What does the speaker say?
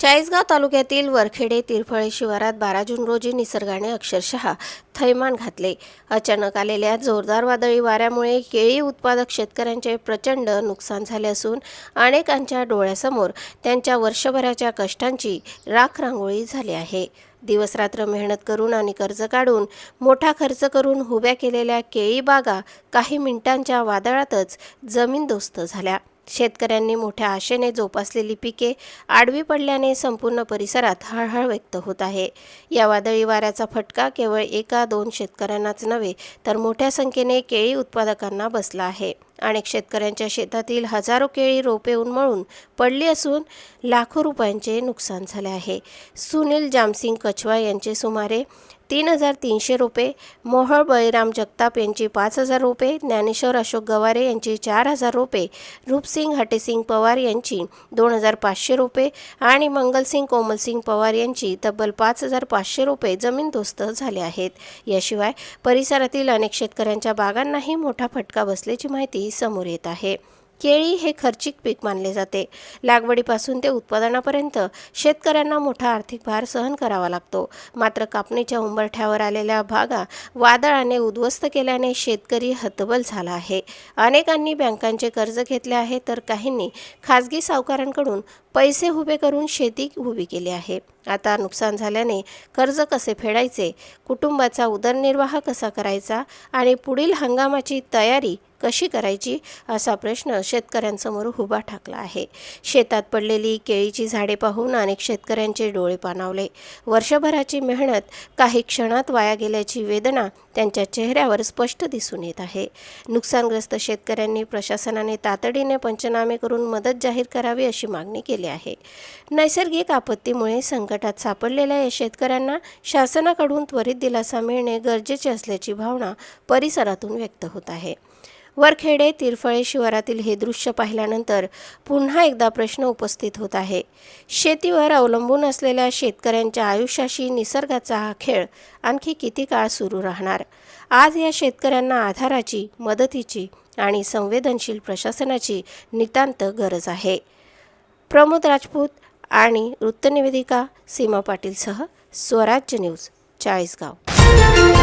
चाळीसगाव तालुक्यातील वरखेडे तिरफळे शिवारात 12 जून रोजी निसर्गाने अक्षरशः थैमान घातले। अचानक आलेल्या जोरदार वादळी वाऱ्यामुळे केळी उत्पादक शेतकऱ्यांचे प्रचंड नुकसान झाले असून अनेकांच्या डोळ्यासमोर त्यांच्या वर्षभराच्या कष्टांची राखरांगोळी झाली आहे। दिवसरात्र मेहनत करून आणि कर्ज काढून मोठा खर्च करून उभ्या केलेल्या केळी बागा काही मिनिटांच्या वादळातच जमीनदोस्त झाल्या। शेतकऱ्यांनी मोठ्या आशेने जोपासलेली पिके आडवी पडल्याने संपूर्ण परिसरात हळहळ व्यक्त होत आहे। या वादळी वाऱ्याचा फटका केवळ एका दोन शेतकऱ्यांनाच नव्हे तर मोठ्या संख्येने केळी उत्पादकांना बसला आहे। अनेक शेतकऱ्यांच्या शेतातील हजारो केळी रोपे उन्मळून पडली असून लाखो रुपयांचे नुकसान झाले आहे। सुनील जामसिंग कछवा यांचे सुमारे 3,300 रोपे, मोहळ बळीराम जगताप यांची 5,000 रोपे, ज्ञानेश्वर अशोक गवारे यांची 4,000 रोपे, रूपसिंग हटेसिंग पवार यांची 2,500 रोपे आणि मंगलसिंग कोमलसिंग पवार यांची तब्बल 5,500 रोपे जमीनदोस्त झाले आहेत। याशिवाय परिसरातील अनेक शेतकऱ्यांच्या बागांनाही मोठा फटका बसल्याची माहिती समोर येत आहे। केळी हे खर्चिक पीक मानले जाते। लागवडीपासून ते उत्पादनापर्यंत शेतकऱ्यांना मोठा आर्थिक भार सहन करावा लागतो। मात्र कापणीच्या उंबरठ्यावर आलेल्या बागा वादळाने उद्ध्वस्त केल्याने शेतकरी हतबल झाला आहे। अनेकांनी बँकांचे कर्ज घेतले आहे तर काहींनी खासगी सावकारांकडून पैसे उभे करून शेती उभी केली आहे। आता नुकसान झाल्याने कर्ज कसे फेडायचे, कुटुंबाचा उदरनिर्वाह कसा करायचा आणि पुढील हंगामाची तयारी कशी करायची असा प्रश्न शेतकऱ्यांसमोर उभा ठाकला आहे। शेतात पडलेली केळीची झाडे पाहून अनेक शेतकऱ्यांचे डोळे पाणावले। वर्षभराची मेहनत काही क्षणात वाया गेल्याची वेदना त्यांच्या चेहऱ्यावर स्पष्ट दिसून येत आहे। नुकसानग्रस्त शेतकऱ्यांनी प्रशासनाने तातडीने पंचनामे करून मदत जाहीर करावी अशी मागणी केली आहे। नैसर्गिक आपत्तीमुळे संकटात सापडलेल्या या शेतकऱ्यांना शासनाकडून त्वरित दिलासा मिळणे गरजेचे असल्याची भावना परिसरातून व्यक्त होत आहे। वरखेडे तिरफळे शिवारातील हे दृश्य पाहिल्यानंतर पुन्हा एकदा प्रश्न उपस्थित होत आहे। शेतीवर अवलंबून असलेल्या शेतकऱ्यांच्या आयुष्याशी निसर्गाचा हा खेळ आणखी किती काळ सुरू राहणार? आज या शेतकऱ्यांना आधाराची, मदतीची आणि संवेदनशील प्रशासनाची नितांत गरज आहे। प्रमोद राजपूत आणि वृत्तनिवेदिका सीमा पाटीलसह स्वराज्य न्यूज, चाळीसगाव।